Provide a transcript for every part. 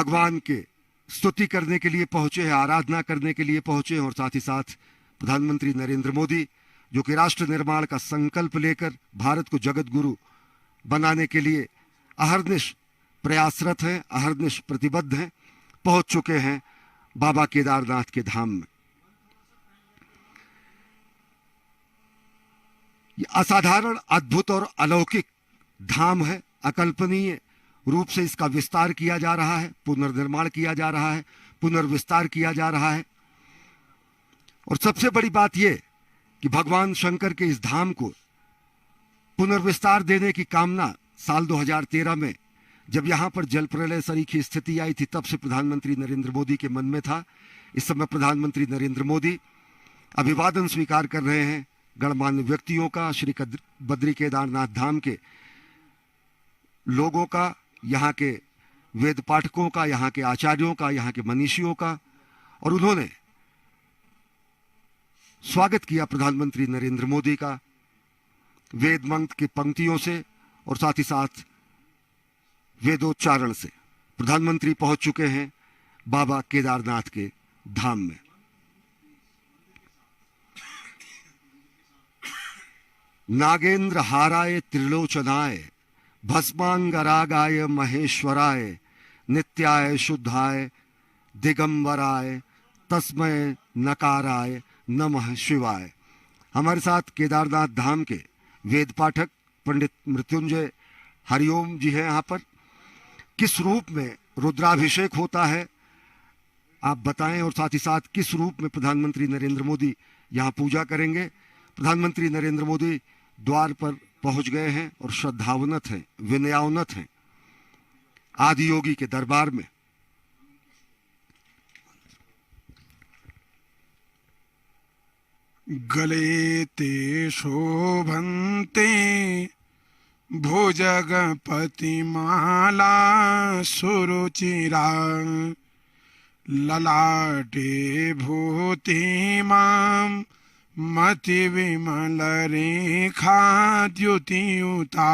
भगवान के स्तुति करने के लिए पहुंचे हैं, आराधना करने के लिए पहुंचे हैं। और साथ ही साथ प्रधानमंत्री नरेंद्र मोदी जो कि राष्ट्र निर्माण का संकल्प लेकर भारत को जगत गुरु बनाने के लिए अहर्निश प्रयासरत हैं, अहर्निश प्रतिबद्ध हैं, पहुंच चुके हैं बाबा केदारनाथ के धाम में। ये असाधारण, अद्भुत और अलौकिक धाम है। अकल्पनीय रूप से इसका विस्तार किया जा रहा है, पुनर्निर्माण किया जा रहा है, पुनर्विस्तार किया जा रहा है। और सबसे बड़ी बात यह कि भगवान शंकर के इस धाम को पुनर्विस्तार देने की कामना साल 2013 में जब यहां पर जल प्रलय सरीखी स्थिति आई थी, तब से प्रधानमंत्री नरेंद्र मोदी के मन में था। इस समय प्रधानमंत्री नरेंद्र मोदी अभिवादन स्वीकार कर रहे हैं गणमान्य व्यक्तियों का, श्री बद्री केदारनाथ धाम के लोगों का, यहाँ के वेद पाठकों का, यहाँ के आचार्यों का, यहाँ के मनीषियों का। और उन्होंने स्वागत किया प्रधानमंत्री नरेंद्र मोदी का वेद मंत्र की पंक्तियों से और साथ ही साथ वेदोच्चारण से। प्रधानमंत्री पहुंच चुके हैं बाबा केदारनाथ के धाम में। नागेंद्र हाराय त्रिलोचनाय भस्मांगरागाय महेश्वराय नित्याय शुद्धाय दिगंबराय तस्मय नकाराय नमः शिवाय। हमारे साथ केदारनाथ धाम के वेद पाठक पंडित मृत्युंजय हरिओम जी हैं। यहाँ पर किस रूप में रुद्राभिषेक होता है आप बताएं, और साथ ही साथ किस रूप में प्रधानमंत्री नरेंद्र मोदी यहाँ पूजा करेंगे। प्रधानमंत्री नरेंद्र मोदी द्वार पर पहुंच गए हैं और श्रद्धावनत हैं, विनयावनत हैं आदि योगी के दरबार में। गले ते शोभन्ते भुजगपति माला सुरुचिरा ललाटे भूतिमां मति विमल रेखा द्युतियुता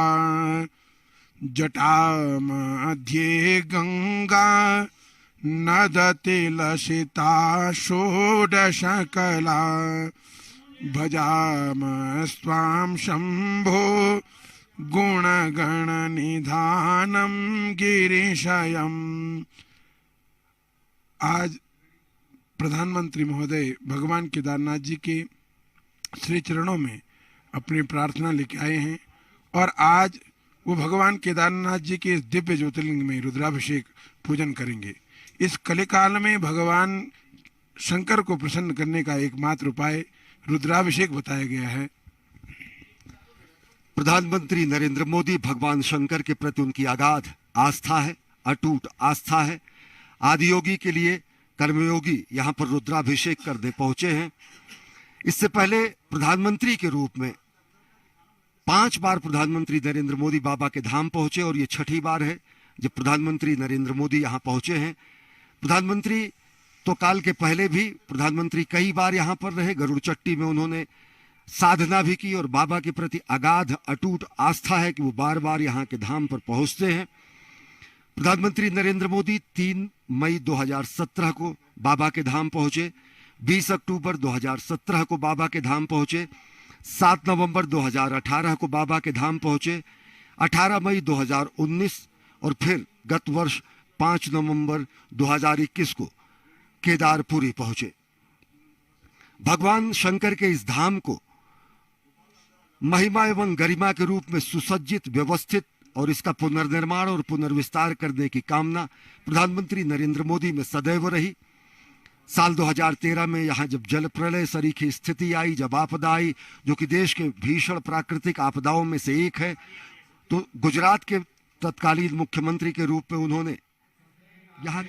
जटा मध्ये गंगा नदति लसिता षोडशकला भजामस्त्वां शंभो गुणगण निधानम गिरीशयम। आज प्रधानमंत्री महोदय भगवान केदारनाथ जी के श्री चरणों में अपनी प्रार्थना लेके आए हैं और आज वो भगवान केदारनाथ जी के इस दिव्य ज्योतिर्लिंग में रुद्राभिषेक पूजन करेंगे। इस कलिकाल में भगवान शंकर को प्रसन्न करने का एकमात्र उपाय रुद्राभिषेक बताया गया है। प्रधानमंत्री नरेंद्र मोदी भगवान शंकर के प्रति उनकी अगाध आस्था है, अटूट आस्था है। आदियोगी के लिए कर्मयोगी यहाँ पर रुद्राभिषेक करने पहुंचे हैं। इससे पहले प्रधानमंत्री के रूप में 5 बार प्रधानमंत्री नरेंद्र मोदी बाबा के धाम पहुंचे और ये 6ठी बार है जब प्रधानमंत्री नरेंद्र मोदी यहाँ पहुंचे हैं। प्रधानमंत्री तो काल के पहले भी प्रधानमंत्री कई बार यहाँ पर रहे। गरुड़ चट्टी में उन्होंने साधना भी की और बाबा के प्रति अगाध अटूट आस्था है कि वो बार बार यहाँ के धाम पर पहुंचते हैं। प्रधानमंत्री नरेंद्र मोदी 3 मई 2017 को बाबा के धाम पहुंचे, 20 अक्टूबर 2017 को बाबा के धाम पहुंचे, 7 नवंबर 2018 को बाबा के धाम पहुंचे, 18 मई 2019 और फिर गत वर्ष 5 नवंबर 2021 को केदारपुरी पहुंचे। भगवान शंकर के इस धाम को महिमा एवं गरिमा के रूप में सुसज्जित, व्यवस्थित और इसका पुनर्निर्माण और पुनर्विस्तार करने की कामना प्रधानमंत्री नरेंद्र मोदी में सदैव रही। साल 2013 में यहाँ जब जल प्रलय सरीखी स्थिति आई, जब आपदा आई जो कि देश के भीषण प्राकृतिक आपदाओं में से एक है, तो गुजरात के तत्कालीन मुख्यमंत्री के रूप में उन्होंने यहाँ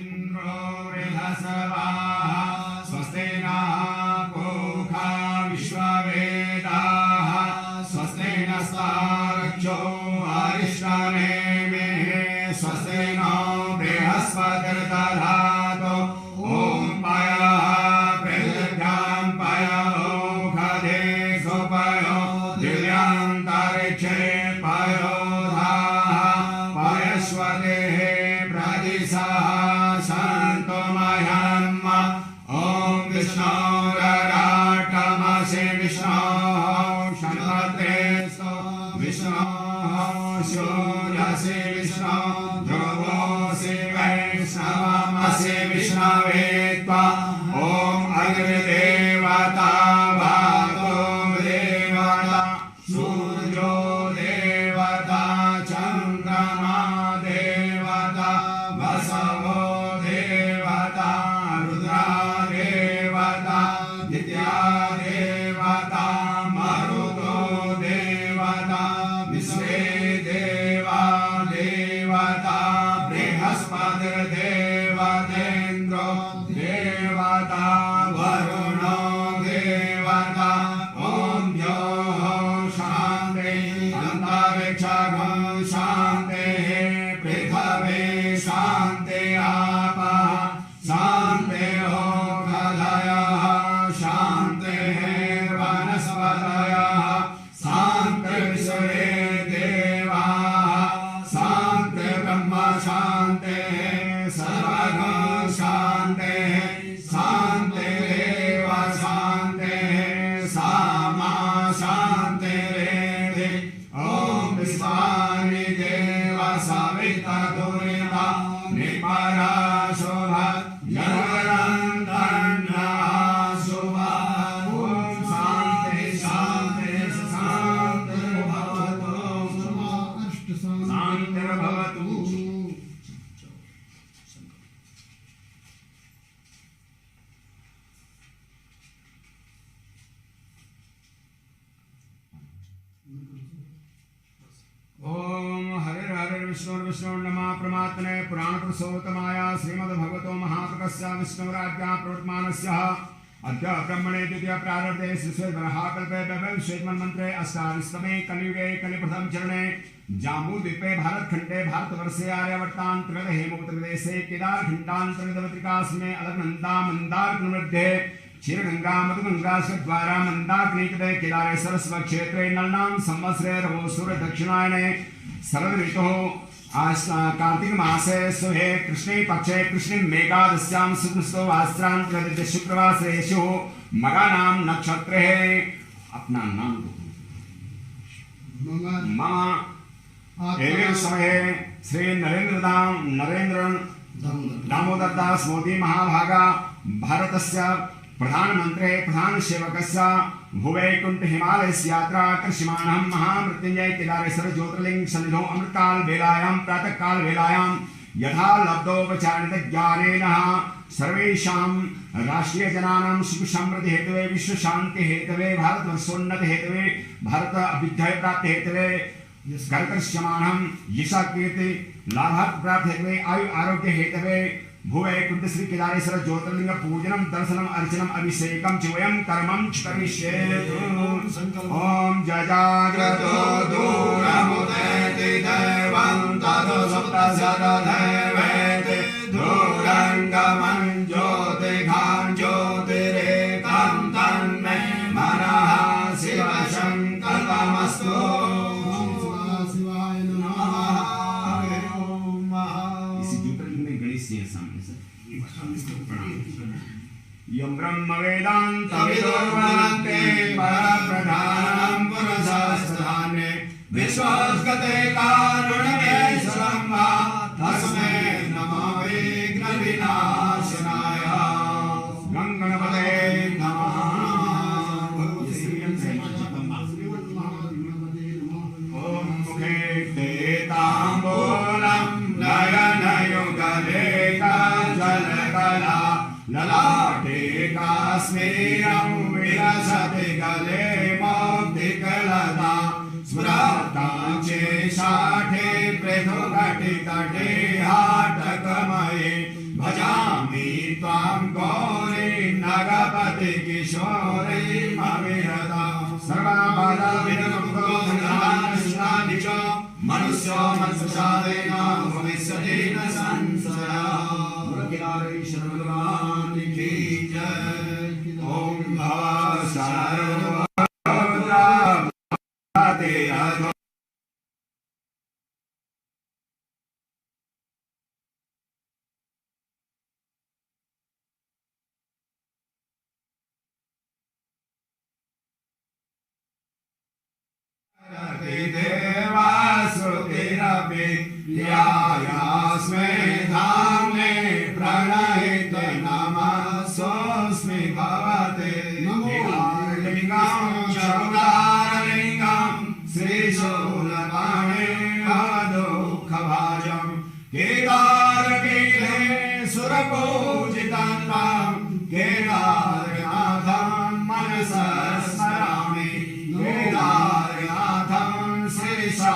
विष्णोः शन्वते विष्णोः सूर्यसे विष्णो ध्रुवोऽसि वैष्णवमसि विष्णवे त्वा ॐ अग्निदेवता वातो देवता सूर्यो देवता चन्द्रमा देवता वसवो देवता रुद्रा देवता दित्या देवता मरुतो देवता विश्वे देवा देवता बृहस्पतिर्देवतेन्द्रो देवता वरुणो देवता ॐ द्यौः शान्तिः अन्तरिक्षं शान्तिः पृथिवी शान्तिः आपः शान्तिः ओषधयः शान्तिः वनस्पतयः शान्तिर्विश्वे देवाः शान्तिर्ब्रह्म शान्तिः सर्वगं शान्तिः शान्तिरेव शान्तिः सामा शान्तिरेधि ॐ विश्वानि देव सविता दुरिता निपरा शोभा जगरन्तर्नः शुभा ॐ शान्तिः शान्तिः शान्तिर्भवतु शान्तिर्भवतु। ओम हरे हरे विष्णु नमः परमात्मने पुराण पुरुषोत्तमाय श्रीमद्भगवतो महाप्रकस्य विष्णुराज्ञा प्रवर्तमानस्य अद्य ब्रह्मणे द्वितीय प्रारब्धे श्रीश्वेतवराहकल्पे वैवस्वैतमन्वन्तरे अष्टादशतमे कलियुगे कलिप्रथम चरणे जाम्बूद्वीपे भारतखण्डे भारतवर्षे आर्यावर्तान्तर्गत हेमवतप्रदेशे केदारखण्डान्तर्गतपत्रिकास्मे अलकनन्दा मन्दारमध्ये क्षीरगंगा मधुगंगा द्वारा मंदाग्निकटे केदारेश्वर स्वक्षेत्रे नलनाम संवत्सरे रवोसुर दक्षिणायने शरद ऋतुः कार्तिक मासे सुहे कृष्णे पक्षे कृष्णे मेघादस्यां सुकृतो वास्त्रांत शुक्रवासरेषु मगानाम नक्षत्रे अपना नाम मम एवं समय श्री नरेंद्र दामोदर दास मोदी महाभागा भारतस्य प्रधानमंत्री प्रधान सेवकस्य भुवैकुंठ हिमालय यात्रा कर्षमाणं महामृत्युंजय केदारेश्वर ज्योतिर्लिंग सन्निधौ अमृतकाल वेलायां प्रातः काल वेलायां यथा लब्धोपचारित ज्ञानेन सर्वेषां राष्ट्रीय जनानां सुख समृद्धि हेतवे विश्व शांति हेतवे भारत वर्षोन्नति हेतवे भारत अभ्युदय प्राप्ति हेतवे कर्कर्षमाणं यशा कीर्ति लाभार्थ प्राप्ति हेतवे आयु आरोग्य हेतवे भुवैकुंठ श्री केदारेश्वर ज्योतिर्लिंग पूजनम दर्शनम अर्चनम अभिषेकम च वयं कर्मं च करिष्ये। ओम जजाग्रतो दूरमुदेति दैवं ततो सप्तशतदैवेति दूरङ्गमं ज्योतिघां ज्योतिरेकं तन्मे मनः शिवशङ्करमस्तु। यं ब्रह्म वेदान्तविदुर्वदन्ते परप्रधानं पुरुषस्थाने विश्वस्गते कारुण्येश्वरं वा तस्मै नमो विघ्नविनाशनाय गङ्गणपते नमः। ॐ मुखे ते ताम्बूलं नयनयुगले काजलकला ललाटे काश्मीरं विलसति गले मौक्तिकलता स्मृताञ्चे शाठे पृथुकटितटे हाटकमये भजामि त्वां गौरी नगपति किशोरी मविरता सर्वबाधाविनमुक्तो धनानिष्ठानि च मनुष्यो मत्प्रसादेन भविष्यति न संशयः। केदारेश्वर भगवान की जय। ओम सर्वदा देवाश्रुतिरपि यायास्मै धाम्ने प्रणहित नमस्सोऽस्मि भवते लिङ्गं चौदारलिङ्गं श्रीशूलपाणिर्मदुःखभाजं केदारपीठे सुरपूजितं तं केदारनाथं मनसा स्मरामि केदारनाथं शिरसा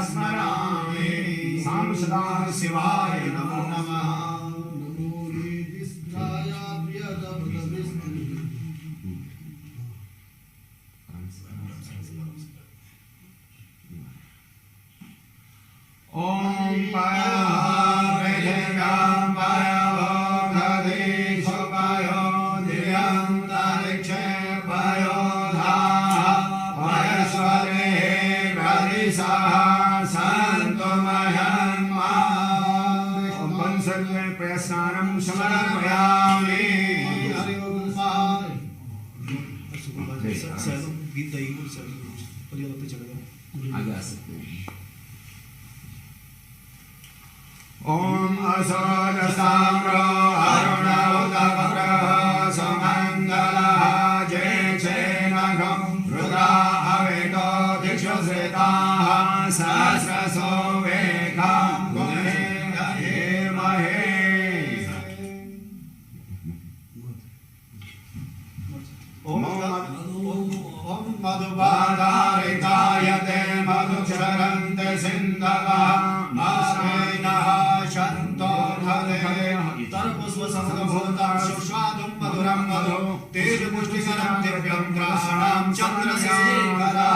स्मरामि सां सदा शिवाय नमो नमः। Om Paya Vedegam Paya Bhagadi Sopayo Diyam Tarikshe Payo Dha Paya Sware Bradisaha Santomayam Om Pansarve Prasnanam Samarapayami आगे आ सकते हैं। Om Asada Samro Aruna Udapagraha Samangala Jai Chenagam Rudra Aveto Diksho Sretaha Sasra Sovekam Gune Mahe Om Madhubadharitayate Madhucharante Sindhava Masmenaha Shanto Dhale Tarpusva Samabhutam Shushvadum Madhuram Madhu Tej Pushtisaram Divyam Grasanam Chandrasekhara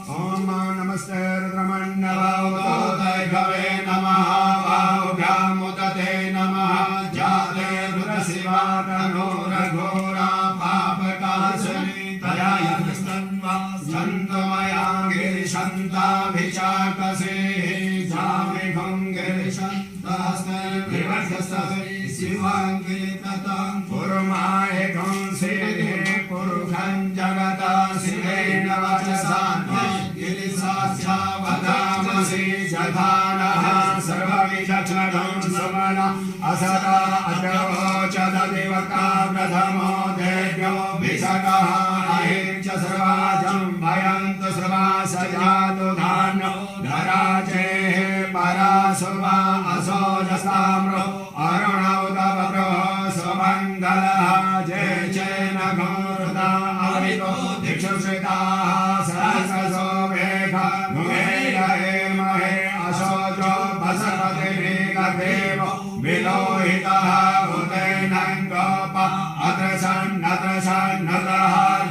Om Namaste Rudramannava Utotai Bhave Namaha Vahubhyam Utate Namaha Jate Rudasiva Tanora Ghora Papakasani Taya Yastansva Santamaya Girishanta Vichakase Jame Gongirishanta Vivasasase Sivangiritatam Purmae Gonsede Purukhan Jagata Sivena Vachasan Girisasya Vadamasi Jadhanaha Sarvavichachnadam Samana Asata Adhavo Chadadevaka Pradhamo Devyo Visakaha Ahimcha Sarvajam Bhayantu Sarva Sajatu Dhano Dharaje Parasova Asojastamro Arunautabhro Samangala Jai Chena Gurta Avito Dikshu Sritaha Sahasraso Vekha Numeya Mahe Asojo Basapati Devo Vilohitaha Utenangopa Atrasan Nataha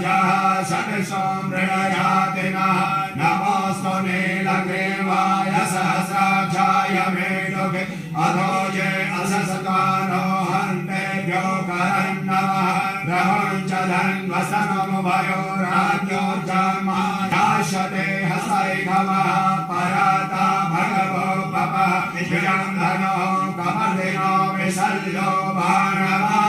Jaha Satisam Ridayatina Namasto Nilagrimaya Sahasrajaya Medoke Adhoje Asasakano Hante Gyokarannavaha Rahanchadan Vasanam Vayo Radyo Jama Yashate Hasai Kamaha Parata Bhagavo Papa Vijayam Dhano Kamadeno Visalyo Bhanava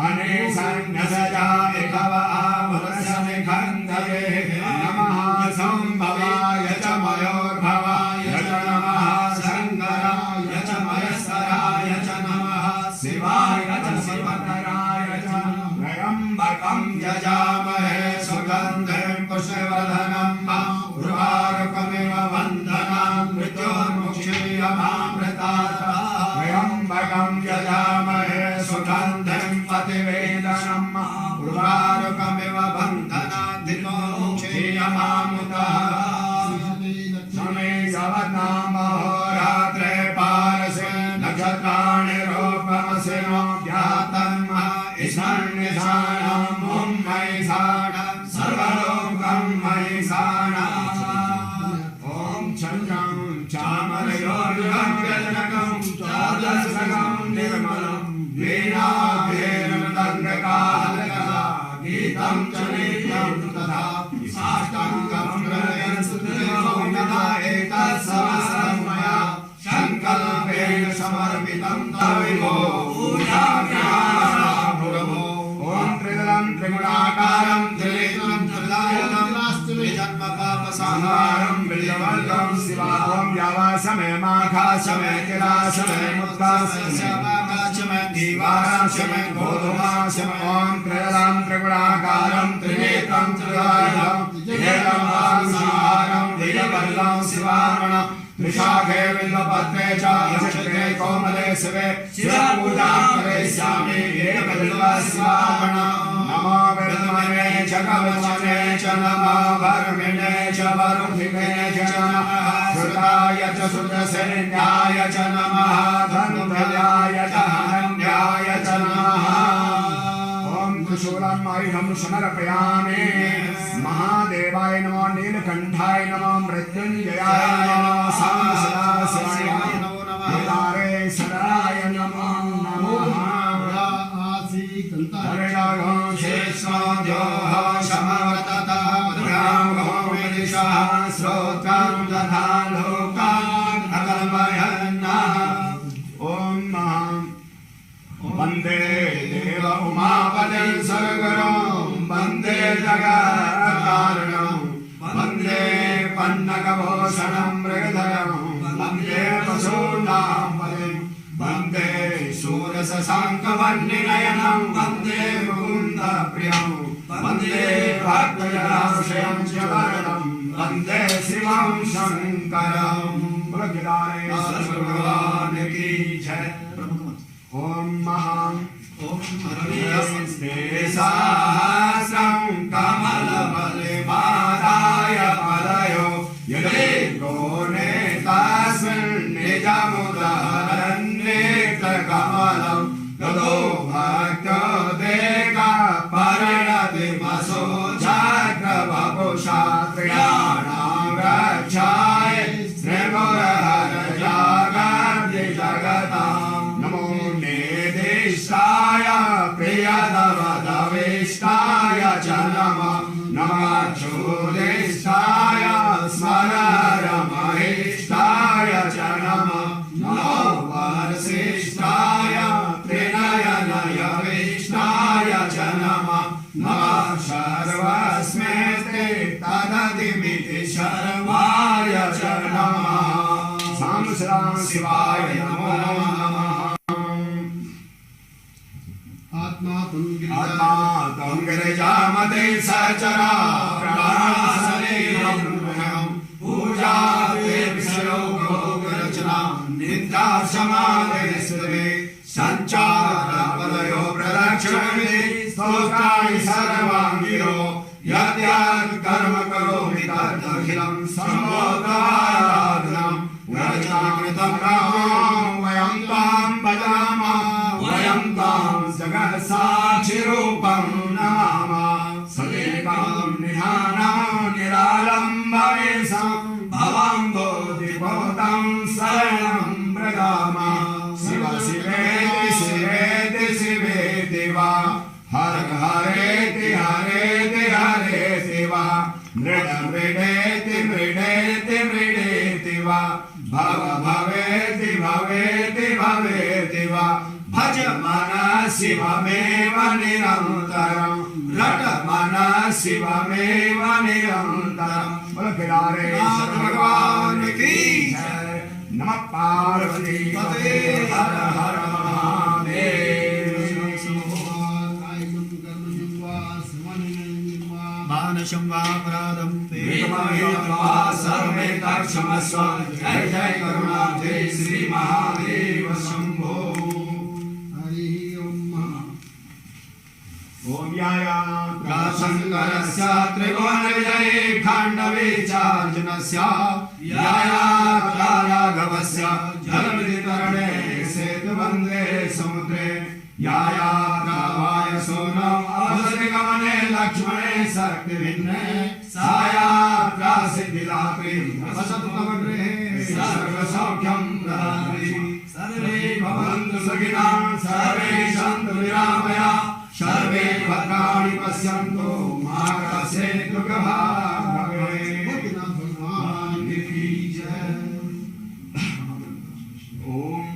Anisan Nasaja Ekava Amurasane Khandave Namaha Sambhavaya Chamayor Bhavaya Chanamaha Sangaraya Chamayasaraya Chanamaha Sivaya Chasivataraya Chanambakam Yajamahe Sugandhem Pushvardhanam Urvarukamiva Vandanam Mrityurmukshiyamamritata Vyambakam Yajamahe Sugandhem Pativedanam Urvarukamiva Vandana Dhirmukshiyamamritata Same Yavatnam Mahoratre Parase Nakshatrani Rupamase Dhyatam Isman Nisanam Mummaisana Sarvalokam Maisana Om Chandram Chamarayoryam Gajanakam Chadasagam Nirmalam Veena Veeram Tangakahalakala Geetam Chanityam Tatha Sastangam Pranayan Sudhyavam Nata Etas Savasramaya Shankalpena Samarpitam Tavivo Ujavyana Puravo Om Tridalam Trigunakaram Triletam Tridayatam Vijanva संहारं बिल्लवल्कं शिवावं यावासमय माघासमय किलासमय मुद्गासमय दीवारासमय गोधुमासमय ॐ त्रयदां त्रिगुणाकारं त्रिनेत्रं त्रिदायुधं त्रिनेत्रं संहारं बिल्लवल्कं शिवामणं त्रिशाखे बिल्लपत्रे च नक्षत्रे कोमले शिवे शिवपूजां करिष्यामि बिल्लशिवामणं नमो विद्महे च कवचने च नमो वर्मिणे च वरुधिने च नमः श्रुताय च श्रुतसेन्याय च नमः धनुर्धराय च हरण्याय च नमः ॐ त्रिशूलम् आयुधं समर्पयामि महादेवाय नमो नीलकण्ठाय नमो मृत्युञ्जयाय नमो सांसदाशिवाय नमो केदारेश्वराय नमो नमः श्रोत्रं तथा लोकान् अकल्पयन्नः ॐ वन्दे देव उमापतिं सद्गुरुं वन्दे जगत्कारणं वन्दे पन्नगभूषणं मृगधरं वन्दे वसूनां पतिं वन्दे शूरशशाङ्कवर्णिनयनं वन्दे मुकुन्दप्रियं वन्दे भक्तजनाश्रयं च वरदं वन्दे शिवं शङ्करं भगवान् की जय। ॐ सहस्रं कमलबलिमादाय पदयो यदि गोनेतास्मिन् निजमुदाहरन्नेत्रकमलं ततो भक्तो देकपर्णतिमसो जाग्रवपुषा त्रियाणां रक्षाय श्रीगुरहर जागर्ति जगतां नमो निर्दिष्टाय प्रियतमदविष्टाय च नमः नमः ज्योतिष्ठाय स्मररमहिष्ठाय च नमः नमो वरसिष्ठाय त्रिनयनयविष्ठाय च नमः नमः सर्वस्मै तदतिमिति शर्वाय च नमः सां शिवाय नमो नमः। आत्मा तुम गिरिजामते सचरा प्राणसनेनं पूजा ते विषयोगो रचना नित्या समादेशवे संचार पदयो प्रदक्षिणे स्तोत्राणि सर्वांगिरो यद्यत् कर्म करोमि तदखिलं सर्वोदाराधनं रचनाकृतं रामं वयं तां भजामः वयं तां जगत्साक्षिरूपं नमामः सदेकं निधानं निरालम्बमेशं भवं बोधिभूतं शरणं व्रजामः शिव शिवेति शिवेति शिवेति वा हर हरेति हरेति हरेति वा मृड मृडेति मृडेति मृडेति वा भव भवेति भवेति भवेति वा भज मन शिवमेव निरन्तरं रट मन शिवमेव निरन्तरं बोलो केदारेश्वर भगवान की जय। नमः पार्वती पते हर हर महादेव। मानसं वापराधं सर्वे क्षमस्व जय जय करुणाब्धे श्री महादेव शंभो। ओम यायात्रशङ्करस्य त्रिभुवनविजये खाण्डवीचार्जुनस्य यायात्राराघवस्य जलवितरणे सेतुबन्धे समुद्रे यायात्रावायसो न अवसरिगमने लक्ष्मणे शक्तिभिन्ने सायात्रा सिद्धिदात्री वसतुतमगृहे सर्वसौख्यं प्रदात्री सर्वे भवन्तु सुखिनः सर्वे सन्तु निरामयाः सर्वे भद्राणि पश्यन्तु मा कश्चित् दुःखभाग् भवेत्। भगवान् की जय। ओम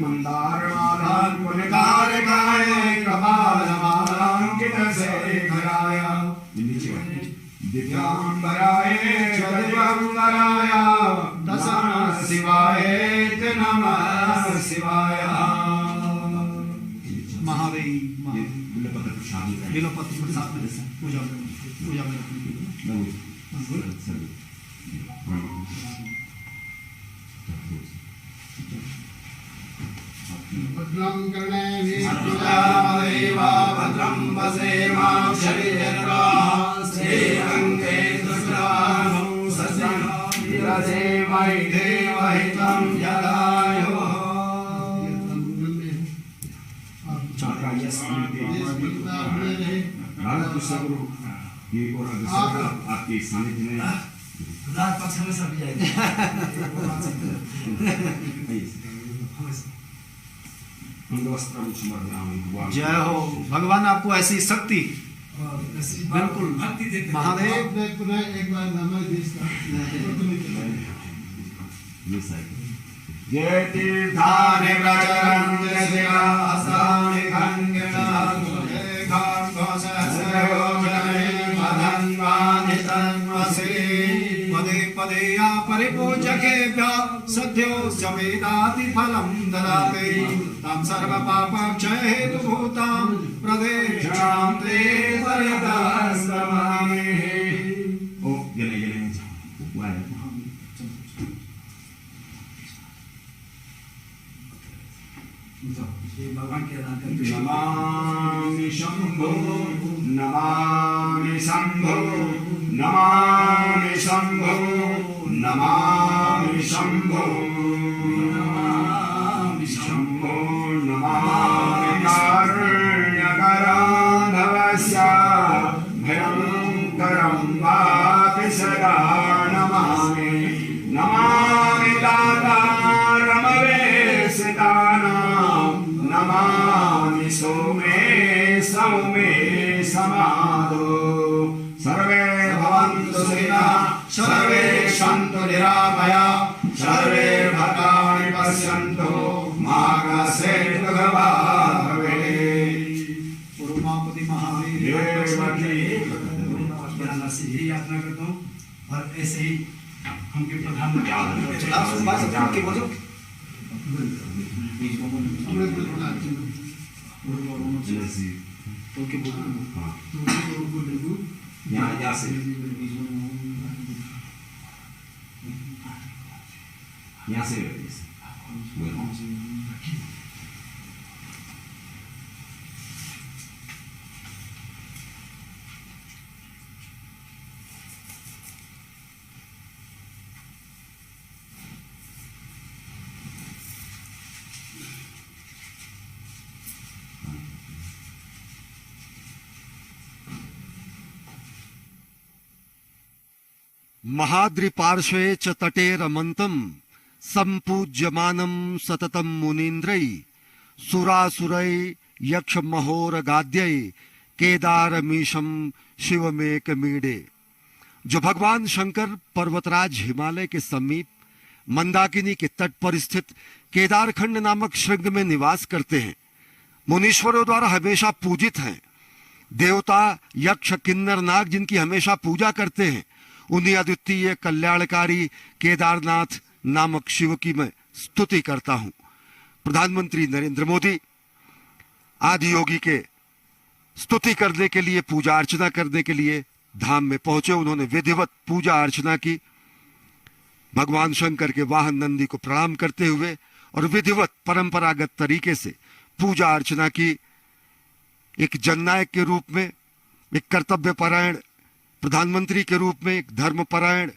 मंदारमालां पुनिकारकाय कपालमालांकितशेखराय दिव्यांबराय च दिव्यांबराय नमः शिवाय नमः शिवाय। महादेव बिलोपत्र प्रसाद में पूजा भद्रं कर्णे भद्रं वसेमा शरीरं श्रीरङ्गे दुष्टानं सस्यं देवहितं जलायो। आपके सानिध्य में रात पक्ष में सब जाएगा। जय हो भगवान, आपको ऐसी शक्ति बिल्कुल महादेव। एक बार नमः जय तीर्थानि प्रचरन्ति शिवासानि खण्डितानि पदे पदे या परिपूजकेभ्यः सद्यो समेदाति फलं ददाति तं सर्वपापक्षय हेतुभूतां प्रदेशां ते पर्यदास्महे। नमामि शंभो नमामि शंभो नमामि शंभो नमामि शंभो नमामि शंभो नमामि कारुण्यकराधवस्य भयंकरं वापि सदा नमामि। नमामि दातारमवेशितानां नमामि सौमे सौमे समादो। सर्वे भवन्तु सुखिनः सर्वे सन्तु निरामया सर्वे भद्राणि पश्यन्तु मा कश्चित् दुःखभाग् भवेत्। उमापति महादेव यात्रा करता हूँ और ऐसे ही हमके प्रधानमंत्री यहाँ से महाद्रिपार्श्वे च तटे रमन्तं सम्पूज्यमानं सततं मुनीन्द्रै सुरासुरै यक्षमहोरगाद्यै केदारमीशं शिवमेकमीडे। जो भगवान शंकर पर्वतराज हिमालय के समीप मंदाकिनी के तट पर स्थित केदारखंड नामक श्रृंग में निवास करते हैं, मुनीश्वरों द्वारा हमेशा पूजित हैं। देवता यक्ष किन्नर नाग जिनकी हमेशा पूजा करते हैं, उन्हीं अद्वितीय कल्याणकारी केदारनाथ नामक शिव की मैं स्तुति करता हूं। प्रधानमंत्री नरेंद्र मोदी आदि योगी के स्तुति करने के लिए, पूजा अर्चना करने के लिए धाम में पहुंचे। उन्होंने विधिवत पूजा अर्चना की, भगवान शंकर के वाहन नंदी को प्रणाम करते हुए और विधिवत परंपरागत तरीके से पूजा अर्चना की। एक जननायक के रूप में, एक कर्तव्यपरायण प्रधानमंत्री के रूप में, एक धर्मपरायण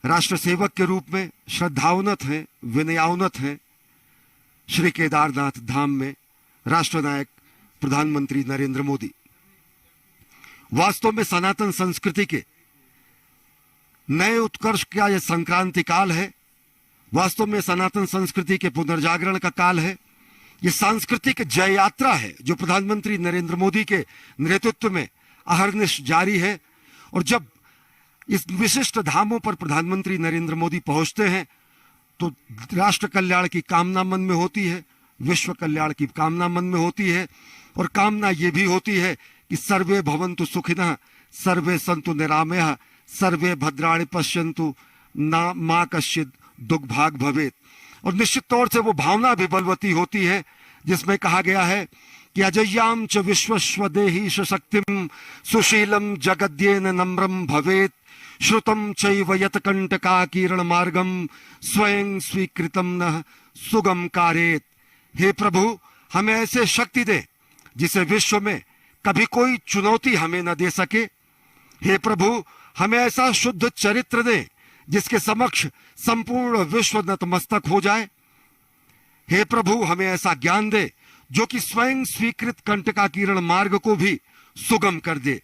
राष्ट्र सेवक के रूप में श्रद्धावनत हैं, विनयावनत हैं। श्री केदारनाथ धाम में राष्ट्रनायक प्रधानमंत्री नरेंद्र मोदी वास्तव में सनातन संस्कृति के नए उत्कर्ष का यह संक्रांति काल है। वास्तव में सनातन संस्कृति के पुनर्जागरण का काल है। यह सांस्कृतिक जय यात्रा है जो प्रधानमंत्री नरेंद्र मोदी के नेतृत्व में अहर्निश जारी है। और जब इस विशिष्ट धामों पर प्रधानमंत्री नरेंद्र मोदी पहुंचते हैं तो राष्ट्र कल्याण की कामना मन में होती है, विश्व कल्याण की कामना मन में होती है, और कामना ये भी होती है कि सर्वे भवन्तु सुखिनः, सर्वे सन्तु निरामयः, सर्वे भद्राणि पश्यन्तु ना मां कश्चित् दुर्भाग भवेत्। और निश्चित तौर से वो भावना भी बलवती होती है जिसमें कहा गया है कि अजय्याम च विश्वस्वदेही शक्तिम सुशीलम जगद्येन नम्रम भवेत्, श्रुतम चैव यत्कंटका किरण मार्गम स्वयं स्वीकृतम न सुगम कारेत। हे प्रभु, हमें ऐसे शक्ति दे जिसे विश्व में कभी कोई चुनौती हमें न दे सके। हे प्रभु, हमें ऐसा शुद्ध चरित्र दे जिसके समक्ष संपूर्ण विश्व नतमस्तक हो जाए। हे प्रभु, हमें ऐसा ज्ञान दे जो कि स्वयं स्वीकृत कंटका किरण मार्ग को भी सुगम कर दे।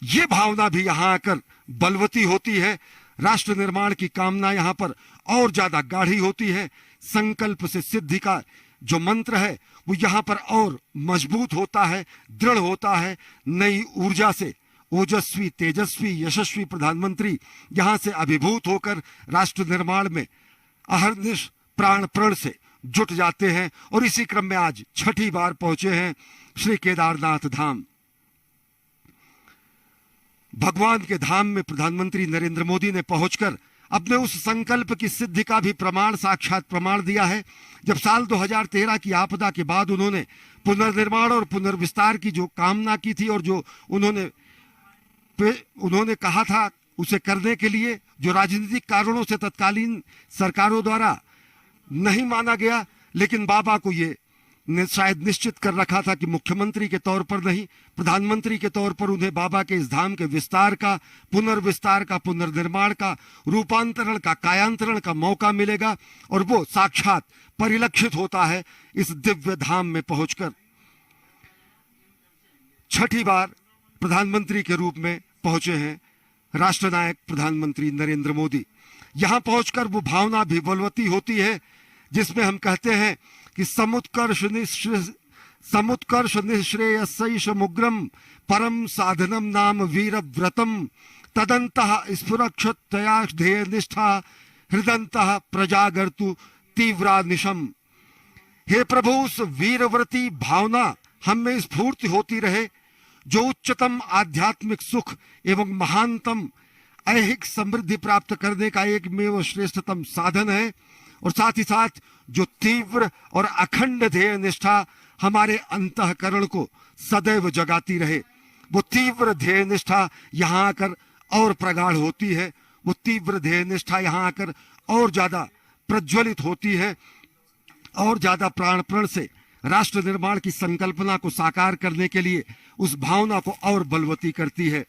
ये भावना भी यहां आकर बलवती होती है। राष्ट्र निर्माण की कामना यहां पर और ज्यादा गाढ़ी होती है। संकल्प से सिद्धि का जो मंत्र है वो यहां पर और मजबूत होता है, दृढ़ होता है। नई ऊर्जा से ओजस्वी, तेजस्वी, यशस्वी प्रधानमंत्री यहां से अभिभूत होकर राष्ट्र निर्माण में अहर्निश प्राण प्रण से जुट जाते हैं। और इसी क्रम में आज छठी बार पहुंचे हैं श्री केदारनाथ धाम। भगवान के धाम में प्रधानमंत्री नरेंद्र मोदी ने पहुंचकर अपने उस संकल्प की सिद्धि का भी प्रमाण, साक्षात प्रमाण दिया है। जब साल 2013 की आपदा के बाद उन्होंने पुनर्निर्माण और पुनर्विस्तार की जो कामना की थी और जो उन्होंने कहा था उसे करने के लिए, जो राजनीतिक कारणों से तत्कालीन सरकारों द्वारा नहीं माना गया, लेकिन बाबा को ये शायद निश्चित कर रखा था कि मुख्यमंत्री के तौर पर नहीं, प्रधानमंत्री के तौर पर उन्हें बाबा के इस धाम के विस्तार का, पुनर्विस्तार का, पुनर्निर्माण का, रूपांतरण का, कायांतरण का मौका मिलेगा। और वो साक्षात परिलक्षित होता है इस दिव्य धाम में पहुंचकर। छठी बार प्रधानमंत्री के रूप में पहुंचे हैं राष्ट्रनायक प्रधानमंत्री नरेंद्र मोदी। यहां पहुंचकर वो भावना भी बलवती होती है जिसमें हम कहते हैं कि समुत्कर्ष निःश्रेयसैष मुग्रम परम साधनम नाम वीर व्रतम तदंतः स्फुरक्षतया ध्येय निष्ठा हृदंतः प्रजागर्तु तीव्रा निशम। हे प्रभु, उस वीरव्रती भावना हम में स्फूर्ति होती रहे जो उच्चतम आध्यात्मिक सुख एवं महानतम ऐहिक समृद्धि प्राप्त करने का एकमेव श्रेष्ठतम साधन है। और साथ ही साथ जो तीव्र और अखंड ध्येय निष्ठा हमारे अंतःकरण को सदैव जगाती रहे, वो तीव्र ध्येय निष्ठा यहाँ आकर और प्रगाढ़ होती है। वो तीव्र ध्येय निष्ठा यहाँ आकर और ज्यादा प्रज्वलित होती है और ज्यादा प्राणप्रण से राष्ट्र निर्माण की संकल्पना को साकार करने के लिए उस भावना को और बलवती करती है।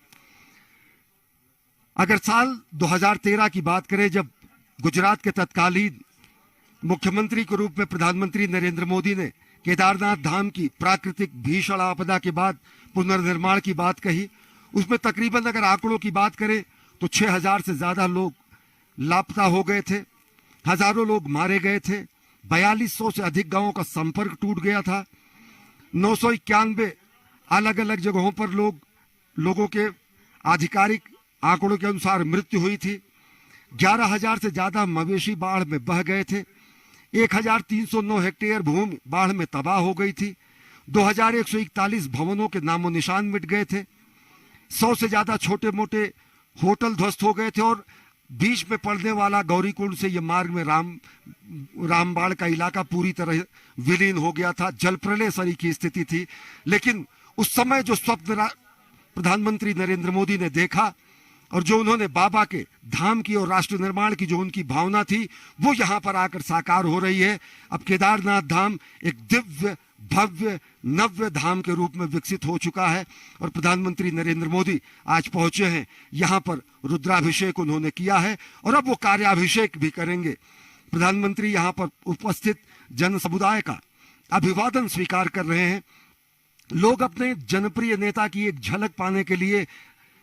अगर साल 2013 की बात करें, जब गुजरात के तत्कालीन मुख्यमंत्री के रूप में प्रधानमंत्री नरेंद्र मोदी ने केदारनाथ धाम की प्राकृतिक भीषण आपदा के बाद पुनर्निर्माण की बात कही, उसमें तकरीबन अगर आंकड़ों की बात करें तो 6000 से ज्यादा लोग लापता हो गए थे, हजारों लोग मारे गए थे, 4200 से अधिक गांवों का संपर्क टूट गया था, 991 अलग अलग जगहों पर लोगों के आधिकारिक आंकड़ों के अनुसार मृत्यु हुई थी, 11000 से ज्यादा मवेशी बाढ़ में बह गए थे, 1309 हेक्टेयर भूमि बाढ़ में तबाह हो गई थी, 2141 भवनों के नामो निशान मिट गए थे, 100 से ज्यादा छोटे मोटे होटल ध्वस्त हो गए थे और बीच में पड़ने वाला गौरीकुंड से ये मार्ग में रामबाड़ का इलाका पूरी तरह विलीन हो गया था। जल प्रलय सरी की स्थिति थी। लेकिन उस समय जो स्वप्न प्रधानमंत्री नरेंद्र मोदी ने देखा और जो उन्होंने बाबा के धाम की और राष्ट्र निर्माण की जो उनकी भावना थी, वो यहाँ पर आकर साकार हो रही है। अब केदारनाथ धाम एक दिव्य भव्य नव्य धाम के रूप में विकसित हो चुका है और प्रधानमंत्री नरेंद्र मोदी आज पहुंचे हैं यहाँ पर। रुद्राभिषेक उन्होंने किया है और अब वो कार्याभिषेक भी करेंगे। प्रधानमंत्री यहाँ पर उपस्थित जन समुदाय का अभिवादन स्वीकार कर रहे हैं। लोग अपने जनप्रिय नेता की एक झलक पाने के लिए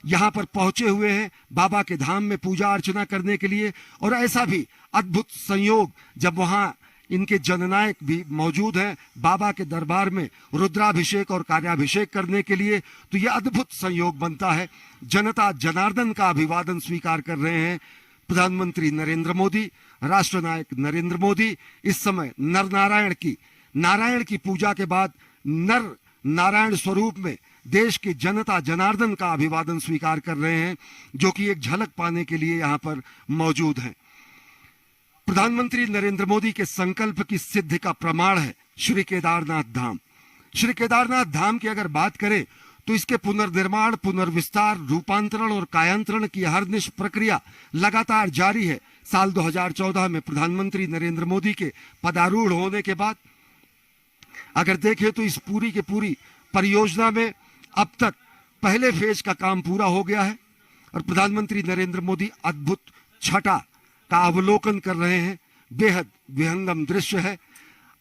यहाँ पर पहुंचे हुए हैं, बाबा के धाम में पूजा अर्चना करने के लिए। और ऐसा भी अद्भुत संयोग, जब वहां इनके जननायक भी मौजूद हैं बाबा के दरबार में रुद्राभिषेक और कार्याभिषेक करने के लिए, तो यह अद्भुत संयोग बनता है। जनता जनार्दन का अभिवादन स्वीकार कर रहे हैं। प्रधानमंत्री नरेंद्र मोदी, राष्ट्रनायक नरेंद्र मोदी इस समय नर नारायण की पूजा के बाद नर नारायण स्वरूप में देश के जनता जनार्दन का अभिवादन स्वीकार कर रहे हैं, जो कि एक झलक पाने के लिए यहां पर मौजूद हैं। प्रधानमंत्री नरेंद्र मोदी के संकल्प की सिद्धि का प्रमाण है श्री केदारनाथ धाम। श्री केदारनाथ धाम की अगर बात करें तो इसके पुनर्निर्माण, पुनर्विस्तार, रूपांतरण और कायांतरण की हरनिश प्रक्रिया लगातार जारी है। साल 2014 में प्रधानमंत्री नरेंद्र मोदी के पदारूढ़ होने के बाद अगर देखें तो इस पूरी की पूरी परियोजना में अब तक पहले फेज का काम पूरा हो गया है और प्रधानमंत्री नरेंद्र मोदी अद्भुत छटा का अवलोकन कर रहे हैं। बेहद विहंगम दृश्य है,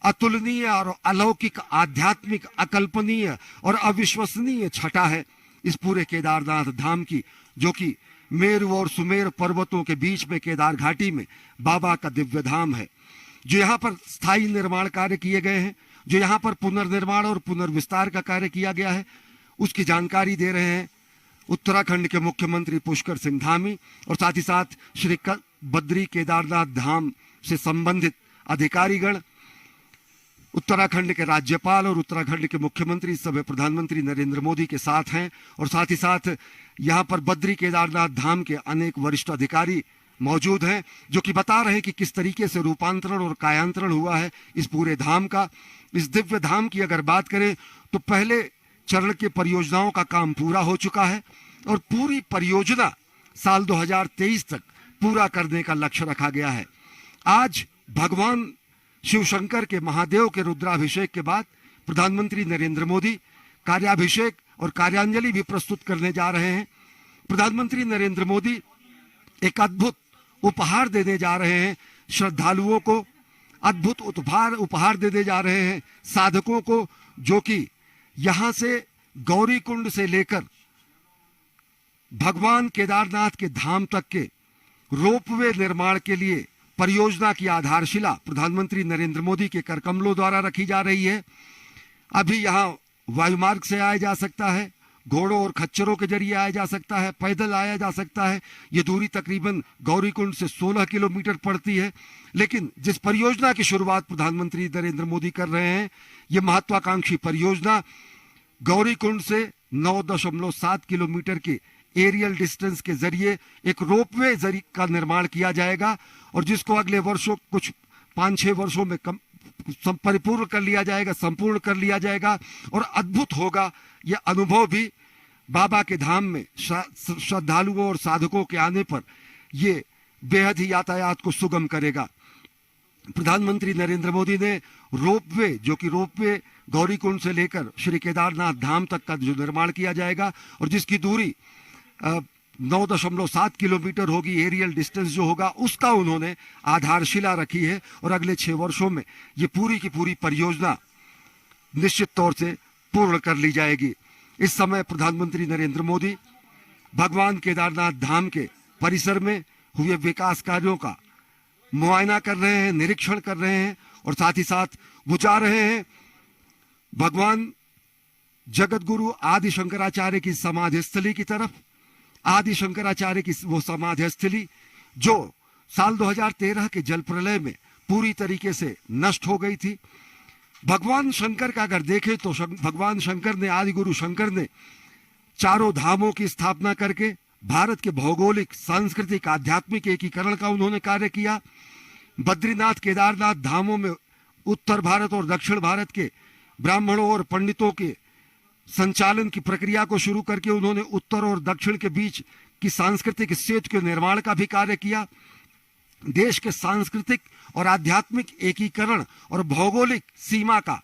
अतुलनीय और अलौकिक, आध्यात्मिक, अकल्पनीय और अविश्वसनीय छटा है इस पूरे केदारनाथ धाम की, जो कि मेरु और सुमेर पर्वतों के बीच में केदार घाटी में बाबा का दिव्य धाम है। जो यहाँ पर स्थायी निर्माण कार्य किए गए हैं, जो यहाँ पर पुनर्निर्माण और पुनर्विस्तार का कार्य किया गया है, उसकी जानकारी दे रहे हैं उत्तराखंड के मुख्यमंत्री पुष्कर सिंह धामी और साथ ही साथ श्री बद्री केदारनाथ धाम से संबंधित अधिकारीगण, उत्तराखंड के राज्यपाल और उत्तराखंड के मुख्यमंत्री इस समय प्रधानमंत्री नरेंद्र मोदी के साथ हैं और साथ ही साथ यहाँ पर बद्री केदारनाथ धाम के अनेक वरिष्ठ अधिकारी मौजूद हैं, जो कि बता रहे हैं कि किस तरीके से रूपांतरण और कायांतरण हुआ है इस पूरे धाम का। इस दिव्य धाम की अगर बात करें तो पहले चरण के परियोजनाओं का काम पूरा हो चुका है और पूरी परियोजना साल 2023 तक पूरा करने का लक्ष्य रखा गया है। आज भगवान शिव शंकर के महादेव के रुद्राभिषेक के बाद प्रधानमंत्री नरेंद्र मोदी कार्याभिषेक और कार्यांजलि भी प्रस्तुत करने जा रहे हैं। प्रधानमंत्री नरेंद्र मोदी एक अद्भुत उपहार देने जा रहे हैं श्रद्धालुओं को, अद्भुत उपहार देने जा रहे हैं साधकों को, जो कि यहां से गौरीकुंड से लेकर भगवान केदारनाथ के धाम तक के रोपवे निर्माण के लिए परियोजना की आधारशिला प्रधानमंत्री नरेंद्र मोदी के करकमलों द्वारा रखी जा रही है। अभी यहां वायुमार्ग से आया जा सकता है, घोड़ों और खच्चरों के जरिए आया जा सकता है, पैदल आया जा सकता है। ये दूरी तकरीबन गौरीकुंड से 16 किलोमीटर पड़ती है। लेकिन जिस परियोजना की शुरुआत प्रधानमंत्री नरेंद्र मोदी कर रहे हैं, ये महत्वाकांक्षी परियोजना गौरीकुंड से 9.7 किलोमीटर के एरियल डिस्टेंस के जरिए एक रोपवे का निर्माण किया जाएगा और जिसको अगले वर्षों, कुछ 5-6 वर्षों में परिपूर्ण कर लिया जाएगा, संपूर्ण कर लिया जाएगा। और अद्भुत होगा यह अनुभव भी बाबा के धाम में श्रद्धालुओं और साधकों के आने पर ये बेहद ही यातायात को सुगम करेगा। प्रधानमंत्री नरेंद्र मोदी ने रोपवे, जो कि रोपवे गौरीकुंड से लेकर श्री केदारनाथ धाम तक का जो निर्माण किया जाएगा और जिसकी दूरी 9.7 किलोमीटर होगी, एरियल डिस्टेंस जो होगा उसका उन्होंने आधारशिला रखी है और अगले 6 वर्षों में ये पूरी की पूरी परियोजना निश्चित तौर से पूर्ण कर ली जाएगी। इस समय प्रधानमंत्री नरेंद्र मोदी भगवान केदारनाथ धाम के परिसर में हुए विकास कार्यों का मुआयना कर रहे हैं, निरीक्षण कर रहे हैं और साथ ही साथ वो जा रहे हैं भगवान जगत गुरु आदि शंकराचार्य की समाधि स्थली की तरफ। आदि शंकराचार्य की वो समाधि स्थली जो साल 2013 के जल प्रलय में पूरी तरीके से नष्ट हो गई थी। भगवान शंकर का अगर देखें तो भगवान शंकर ने, आदि गुरु शंकर ने चारों धामों की स्थापना करके भारत के भौगोलिक, सांस्कृतिक, आध्यात्मिक एकीकरण का उन्होंने कार्य किया। बद्रीनाथ, केदारनाथ धामों में उत्तर भारत और दक्षिण भारत के ब्राह्मणों और पंडितों के संचालन की प्रक्रिया को शुरू करके उन्होंने उत्तर और दक्षिण के बीच की सांस्कृतिक सेतु के निर्माण का भी कार्य किया। देश के सांस्कृतिक और आध्यात्मिक एकीकरण और भौगोलिक सीमा का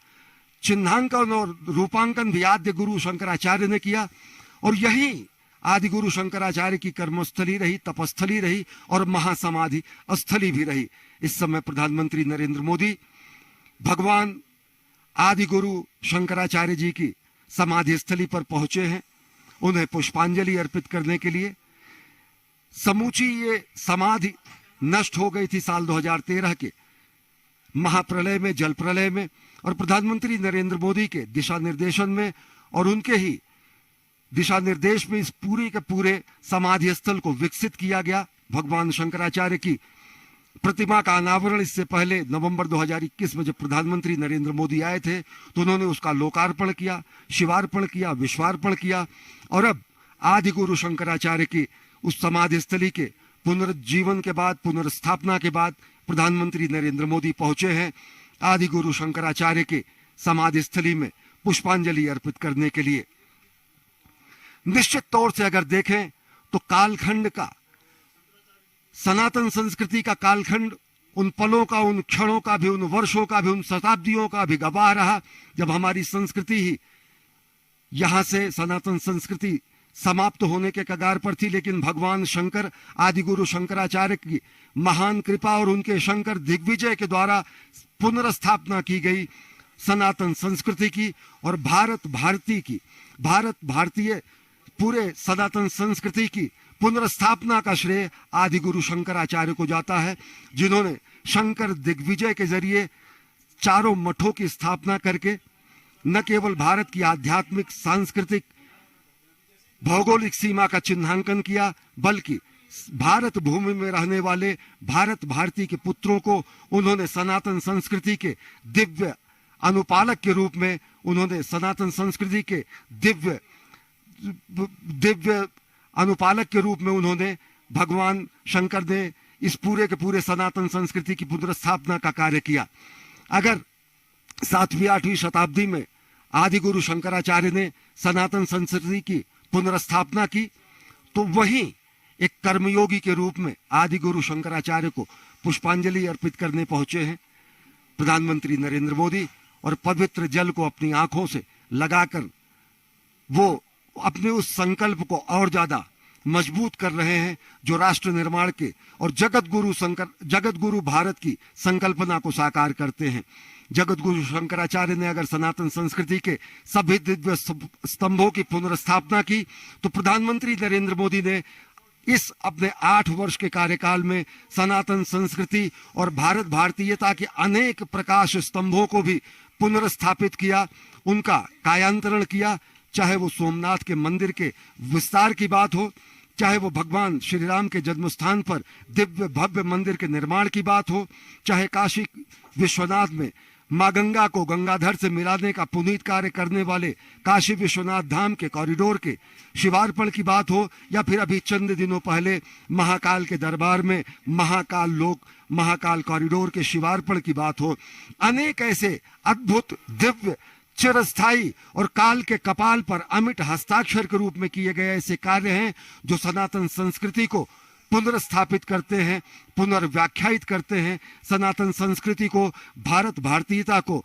चिन्हांकन और रूपांकन भी आद्य गुरु शंकराचार्य ने किया और यही आदि गुरु शंकराचार्य की कर्मस्थली रही, तपस्थली रही और महासमाधि स्थली भी रही। इस समय प्रधानमंत्री नरेंद्र मोदी भगवान आदि गुरु शंकराचार्य जी की समाधि स्थली पर पहुंचे हैं उन्हें पुष्पांजलि अर्पित करने के लिए। समूची ये समाधि नष्ट हो गई थी साल 2013 के महाप्रलय में, जल प्रलय में, और प्रधानमंत्री नरेंद्र मोदी के दिशा निर्देशन में और उनके ही दिशा निर्देश में इस पूरे के पूरे समाधि स्थल को विकसित किया गया। भगवान शंकराचार्य की प्रतिमा का अनावरण इससे पहले नवंबर 2021 में जब प्रधानमंत्री नरेंद्र मोदी आए थे तो उन्होंने उसका लोकार्पण किया, शिवार्पण किया, विश्वार्पण किया। और अब आदि गुरु शंकराचार्य की उस समाधि स्थली के पुनर्जीवन के बाद, पुनर्स्थापना के बाद प्रधानमंत्री नरेंद्र मोदी पहुंचे हैं आदि गुरु शंकराचार्य के समाधि स्थली में पुष्पांजलि अर्पित करने के लिए। निश्चित तौर से अगर देखें तो कालखंड का, सनातन संस्कृति का कालखंड उन पलों का, उन क्षणों का भी, उन वर्षों का भी, उन शताब्दियों का भी गवाह रहा जब हमारी संस्कृति ही यहां से, सनातन संस्कृति समाप्त होने के कगार पर थी। लेकिन भगवान शंकर, आदि गुरु शंकराचार्य की महान कृपा और उनके शंकर दिग्विजय के द्वारा पुनर्स्थापना की गई सनातन संस्कृति की और भारत भारतीय पूरे सनातन संस्कृति की पुनर्स्थापना का श्रेय आदि गुरु शंकराचार्य को जाता है, जिन्होंने शंकर दिग्विजय के जरिए चारों मठों की स्थापना करके न केवल भारत की आध्यात्मिक, सांस्कृतिक, भौगोलिक सीमा का चिन्हांकन किया, बल्कि भारत भूमि में रहने वाले भारत भारती के पुत्रों को उन्होंने सनातन संस्कृति के दिव्य अनुपालक के रूप में, उन्होंने सनातन संस्कृति के दिव्य अनुपालक के रूप में उन्होंने, भगवान शंकर ने इस पूरे के पूरे सनातन संस्कृति की पुनर्स्थापना का कार्य किया। अगर 7वीं 8वीं शताब्दी में आदि गुरु शंकराचार्य ने सनातन संस्कृति की पुनर्स्थापना की, तो वहीं एक कर्मयोगी के रूप में आदि गुरु शंकराचार्य को पुष्पांजलि अर्पित करने पहुंचे हैं प्रधानमंत्री नरेंद्र मोदी, और पवित्र जल को अपनी आंखों से लगाकर वो अपने उस संकल्प को और ज्यादा मजबूत कर रहे हैं जो राष्ट्र निर्माण के और जगत गुरु भारत की संकल्पना को साकार करते हैं। जगत गुरु शंकराचार्य ने अगर सनातन संस्कृति के सभी दिव्य स्तंभों की पुनर्स्थापना की, तो प्रधानमंत्री नरेंद्र मोदी ने इस अपने 8 वर्ष के कार्यकाल में सनातन संस्कृति और भारत भारतीयता के अनेक प्रकाश स्तंभों को भी पुनर्स्थापित किया, उनका कायांतरण किया। चाहे वो सोमनाथ के मंदिर के विस्तार की बात हो, चाहे वो भगवान श्री राम के जन्म स्थान पर दिव्य भव्य मंदिर के निर्माण की बात हो, चाहे काशी विश्वनाथ में मां गंगा को गंगाधर से मिलाने का पुनीत कार्य करने वाले काशी विश्वनाथ धाम के कॉरिडोर के शिवार्पण की बात हो, या फिर अभी चंद दिनों पहले महाकाल के दरबार में महाकाल कॉरिडोर के शिवार्पण की बात हो। अनेक ऐसे अद्भुत, दिव्य, चिरस्थायी और काल के कपाल पर अमिट हस्ताक्षर के रूप में किए गए ऐसे कार्य हैं जो सनातन संस्कृति को पुनर्स्थापित करते हैं, पुनर्व्याख्यायित करते हैं, सनातन संस्कृति को, भारत भारतीयता को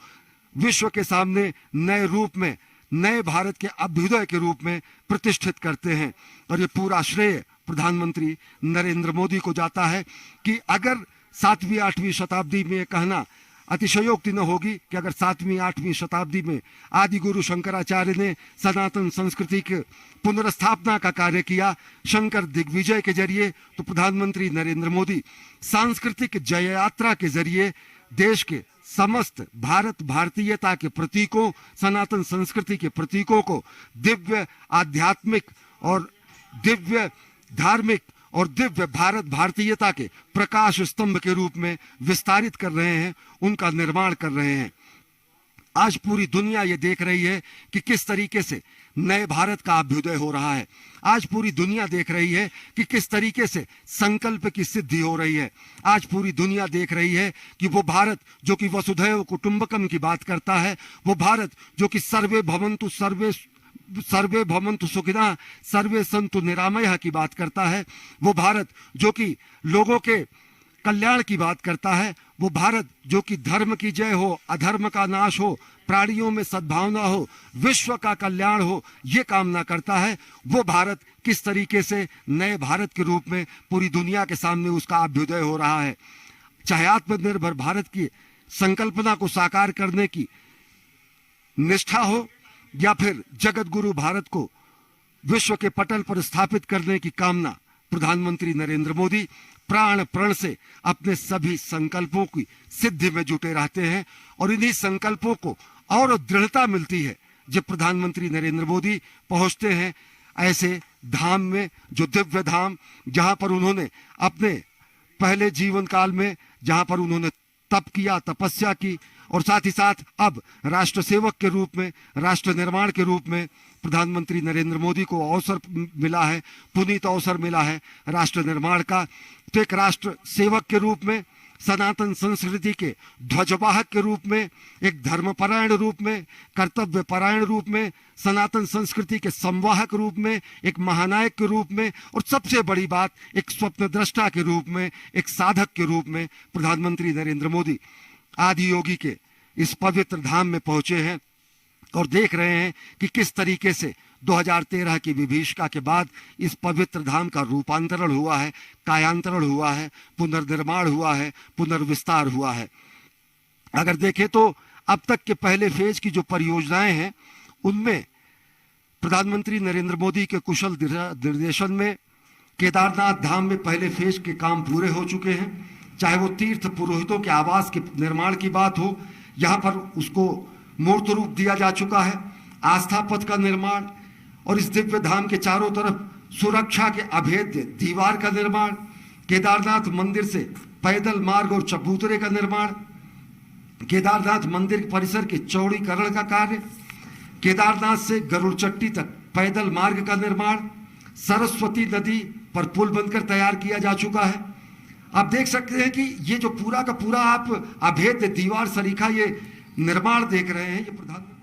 विश्व के सामने नए रूप में, नए भारत के अभ्युदय के रूप में प्रतिष्ठित करते हैं। और ये पूरा श्रेय प्रधानमंत्री नरेंद्र मोदी को जाता है कि अगर 7वीं 8वीं शताब्दी में कहना अतिशयोक्ति न होगी कि अगर 7वीं 8वीं शताब्दी में आदि गुरु शंकराचार्य ने सनातन संस्कृति के पुनर्स्थापना का कार्य किया शंकर दिग्विजय के जरिए, तो प्रधानमंत्री नरेंद्र मोदी सांस्कृतिक जय यात्रा के जरिए देश के समस्त भारत भारतीयता के प्रतीकों, सनातन संस्कृति के प्रतीकों को दिव्य आध्यात्मिक और दिव्य धार्मिक और दिव्य भारत भारतीयता के प्रकाश स्तंभ के रूप में विस्तारित कर रहे हैं, उनका निर्माण कर रहे हैं। आज पूरी दुनिया ये देख रही है कि किस तरीके से नए भारत का अभ्युदय हो रहा है। आज पूरी दुनिया देख रही है कि किस तरीके से संकल्प की सिद्धि हो रही है। आज पूरी दुनिया देख रही है कि वो भारत जो कि वसुधैव कुटुंबकम की बात करता है, वो भारत जो कि सर्वे भवन्तु सुखिनः सर्वे सन्तु निरामयः की बात करता है, वो भारत जो कि लोगों के कल्याण की बात करता है, वो भारत जो कि धर्म की जय हो, अधर्म का नाश हो, प्राणियों में सद्भावना हो, विश्व का कल्याण हो, ये कामना करता है। वो भारत किस तरीके से नए भारत के रूप में पूरी दुनिया के सामने उसका अभ्युदय हो रहा है। चाहे आत्मनिर्भर भारत की संकल्पना को साकार करने की निष्ठा हो, या फिर जगत गुरु भारत को विश्व के पटल पर स्थापित करने की कामना, प्रधानमंत्री नरेंद्र मोदी प्राण प्रण से अपने सभी संकल्पों की सिद्धि में जुटे रहते हैं। और इन्हीं संकल्पों को और दृढ़ता मिलती है जब प्रधानमंत्री नरेंद्र मोदी पहुंचते हैं ऐसे धाम में, जो दिव्य धाम, जहां पर उन्होंने अपने पहले जीवन काल में जहां पर उन्होंने तप किया, तपस्या की, और साथ ही साथ अब राष्ट्र सेवक के रूप में, राष्ट्र निर्माण के रूप में प्रधानमंत्री नरेंद्र मोदी को अवसर मिला है, पुनीत अवसर मिला है राष्ट्र निर्माण का। तो एक राष्ट्र सेवक के रूप में, सनातन संस्कृति के ध्वजवाहक के रूप में, एक धर्मपरायण रूप में, कर्तव्यपरायण रूप में, सनातन संस्कृति के संवाहक रूप में, एक महानायक के रूप में, और सबसे बड़ी बात एक स्वप्नद्रष्टा के रूप में, एक साधक के रूप में प्रधानमंत्री नरेंद्र मोदी आदि योगी के इस पवित्र धाम में पहुंचे हैं और देख रहे हैं कि किस तरीके से 2013 की विभीषिका के बाद इस पवित्र धाम का रूपांतरण हुआ है, कायांतरण हुआ है, पुनर्निर्माण हुआ है, पुनर्विस्तार हुआ है। अगर देखें तो अब तक के पहले फेज की जो परियोजनाएं हैं उनमें प्रधानमंत्री नरेंद्र मोदी के कुशल निर्देशन में केदारनाथ धाम में पहले फेज के काम पूरे हो चुके हैं। चाहे वो तीर्थ पुरोहितों के आवास के निर्माण की बात हो, यहाँ पर उसको मूर्त रूप दिया जा चुका है। आस्था पथ का निर्माण और इस दिव्य धाम के चारों तरफ सुरक्षा के अभेद्य दीवार का निर्माण, केदारनाथ मंदिर से पैदल मार्ग और चबूतरे का निर्माण, केदारनाथ मंदिर परिसर के चौड़ीकरण का कार्य, केदारनाथ से गरुड़ चट्टी तक पैदल मार्ग का निर्माण, सरस्वती नदी पर पुल बनकर तैयार किया जा चुका है। आप देख सकते हैं कि ये जो पूरा का पूरा आप अभेद्य दीवार सरीखा ये निर्माण देख रहे हैं, ये प्रधानमंत्री